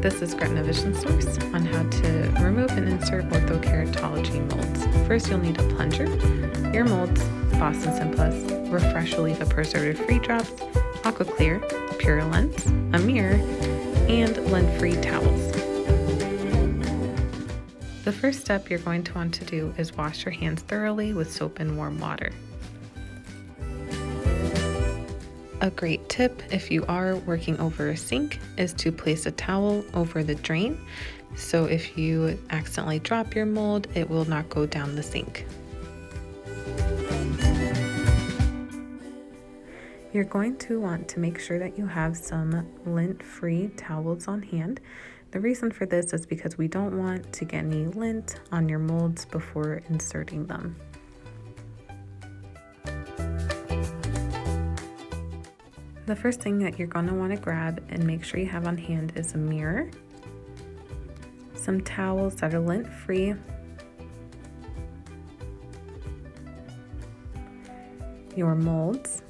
This is Gretna Vision Source on how to remove and insert orthokeratology molds. First, you'll need a plunger, your molds, Boston Sim Plus, Refresh Relief preservative-free drops, Aqua Clear, Pure Lens, a mirror, and lint-free towels. The first step you're going to want to do is wash your hands thoroughly with soap and warm water. A great tip if you are working over a sink is to place a towel over the drain, so if you accidentally drop your mold, it will not go down the sink. You're going to want to make sure that you have some lint-free towels on hand. The reason for this is because we don't want to get any lint on your molds before inserting them. The first thing that you're going to want to grab and make sure you have on hand is a mirror, some towels that are lint-free, your molds.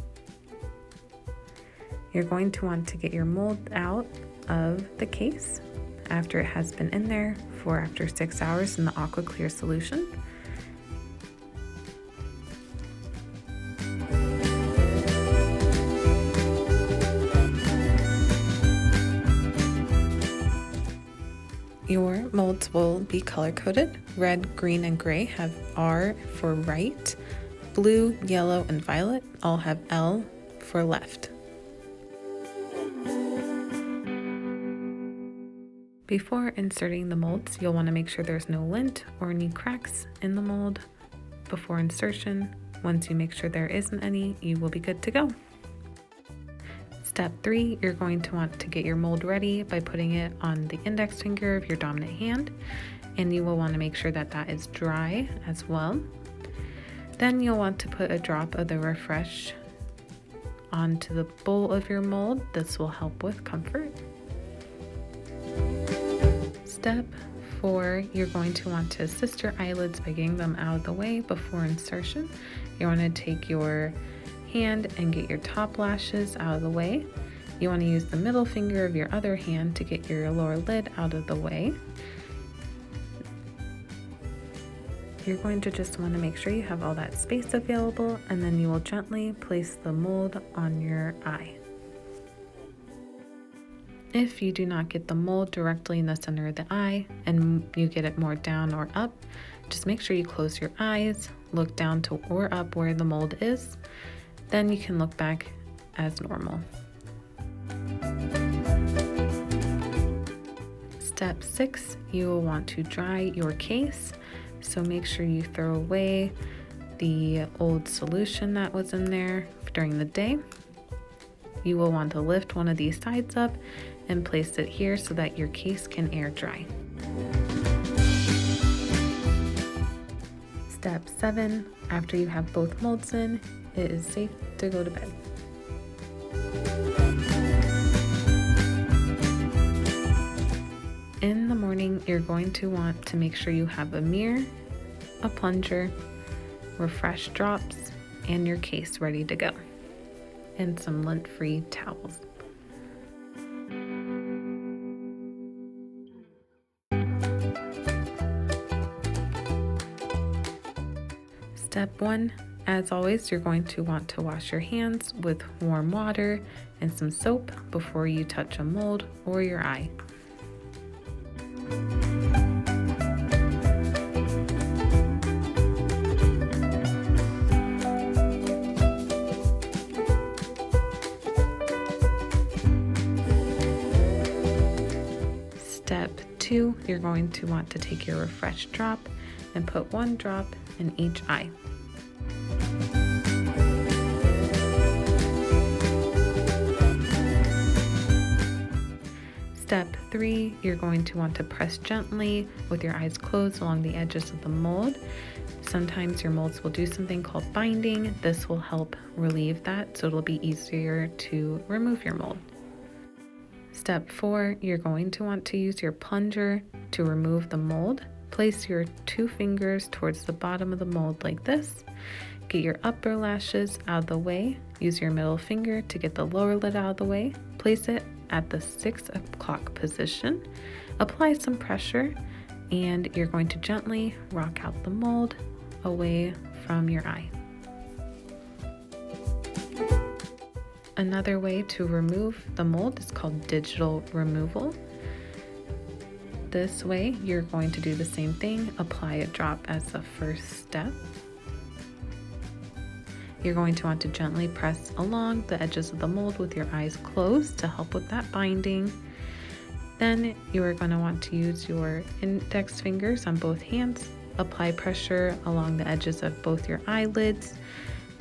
You're going to want to get your mold out of the case after it has been in there for after 6 hours in the Aqua Clear solution. Your molds will be color-coded. Red, green, and gray have R for right. Blue, yellow, and violet all have L for left. Before inserting the molds, you'll want to make sure there's no lint or any cracks in the mold before insertion. Once you make sure there isn't any, you will be good to go. Step 3, you're going to want to get your mold ready by putting it on the index finger of your dominant hand, and you will want to make sure that that is dry as well. Then you'll want to put a drop of the Refresh onto the bowl of your mold. This will help with comfort. Step 4, you're going to want to assist your eyelids by getting them out of the way before insertion. You want to take your hand and get your top lashes out of the way. You want to use the middle finger of your other hand to get your lower lid out of the way. You're going to just want to make sure you have all that space available, and then you will gently place the mold on your eye. If you do not get the mold directly in the center of the eye and you get it more down or up, just make sure you close your eyes, look down to or up where the mold is. Then you can look back as normal. Step 6, you will want to dry your case. So make sure you throw away the old solution that was in there during the day. You will want to lift one of these sides up and place it here so that your case can air dry. Step 7, after you have both molds in, it is safe to go to bed. In the morning, you're going to want to make sure you have a mirror, a plunger, Refresh drops, and your case ready to go, and some lint-free towels. Step 1, as always, you're going to want to wash your hands with warm water and some soap before you touch a mold or your eye. Step 2, you're going to want to take your Refresh drop and put 1 drop in each eye. Step 3, you're going to want to press gently with your eyes closed along the edges of the mold. Sometimes your molds will do something called binding. This will help relieve that, so it'll be easier to remove your mold. Step 4, you're going to want to use your plunger to remove the mold. Place your 2 fingers towards the bottom of the mold like this. Get your upper lashes out of the way. Use your middle finger to get the lower lid out of the way. Place it at the 6 o'clock position, apply some pressure, and you're going to gently rock out the mold away from your eye. Another way to remove the mold is called digital removal. This way, you're going to do the same thing, apply a drop as the first step. You're going to want to gently press along the edges of the mold with your eyes closed to help with that binding. Then you are going to want to use your index fingers on both hands, apply pressure along the edges of both your eyelids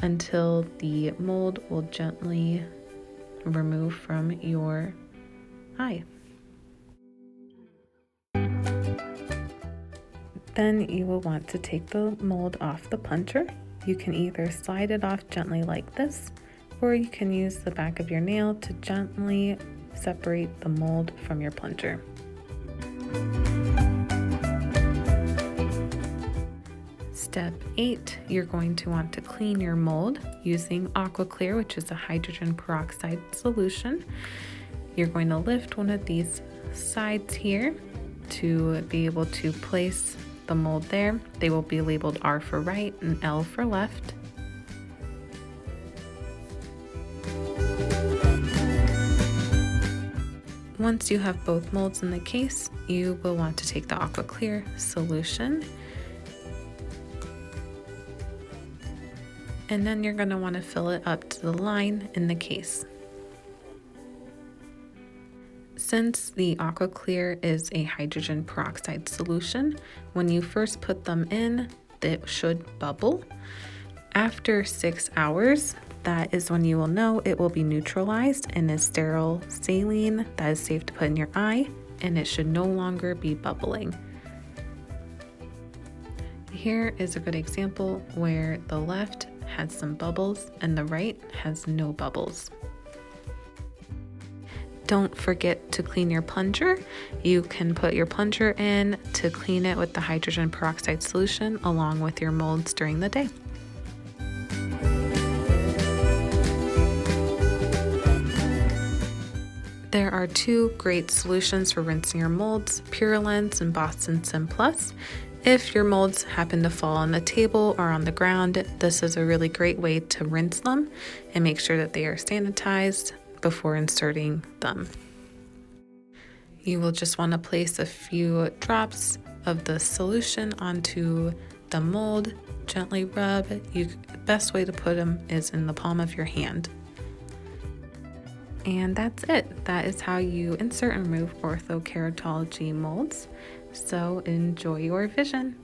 until the mold will gently remove from your eye. Then you will want to take the mold off the plunger. You can either slide it off gently like this, or you can use the back of your nail to gently separate the mold from your plunger. Step 8, you're going to want to clean your mold using Aqua Clear, which is a hydrogen peroxide solution. You're going to lift one of these sides here to be able to place the mold there. They will be labeled R for right and L for left. Once you have both molds in the case, you will want to take the Aqua Clear solution, and then you're going to want to fill it up to the line in the case. Since the Aqua Clear is a hydrogen peroxide solution, when you first put them in, it should bubble. After 6 hours, that is when you will know it will be neutralized and is sterile saline that is safe to put in your eye, and it should no longer be bubbling. Here is a good example where the left has some bubbles and the right has no bubbles. Don't forget to clean your plunger. You can put your plunger in to clean it with the hydrogen peroxide solution along with your molds during the day. There are 2 great solutions for rinsing your molds, Pure Lens and Boston Sim Plus. If your molds happen to fall on the table or on the ground, this is a really great way to rinse them and make sure that they are sanitized before inserting them. You will just want to place a few drops of the solution onto the mold, gently rub. The best way to put them is in the palm of your hand. And that's it. That is how you insert and remove orthokeratology molds. So enjoy your vision.